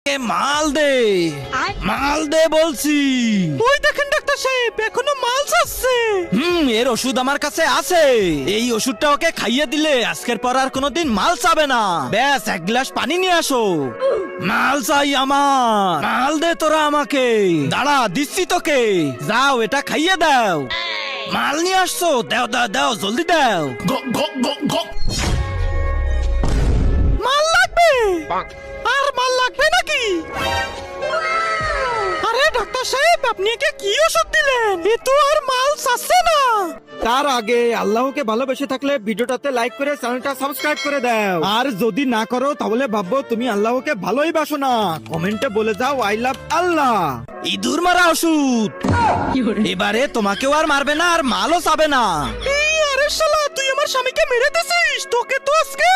মাল দে, মাল দে বলছি। ওই দেখেন ডাক্তার সাহেব, এখনো মাল চাচ্ছে। এর ওষুধ আমার কাছে আছে। এই ওষুধটা ওকে খাইয়ে দিলে আজকের পর আর কোনোদিন মাল চাবে না। ব্যাস, এক গ্লাস পানি নিয়ে আসো। মাল চাই আমার, মাল দে তোরা আমাকে। দাঁড়া, দিচ্ছি তোকে। যাও, এটা খাইয়ে দাও। মাল নিয়ে আসছো, দাও দাও দাও, জলদি দাও। মাল লাগবে? আর মাল লাগবে নাকি? আরে ডাক্তার সাহেব, আপনি একে কি ওষুধ দিলেন? এ তো আর মাল চাচ্ছে না। তার আগে আল্লাহকে ভালোবেসে থাকলে ভিডিওটাতে লাইক করে চ্যানেলটা সাবস্ক্রাইব করে দাও। আর যদি না করো তাহলে ভাববো তুমি আল্লাহকে ভালোই বাসো না। কমেন্টে বলে যাও আই লাভ আল্লাহ। ইঁদুর মারা ওষুধ। এবারে তোমাকেও আর মারবে না, আর মালও চাবে না। আরে শালা, তুই আমার স্বামীকে মেরে দিছিস। তোকে তো আজকে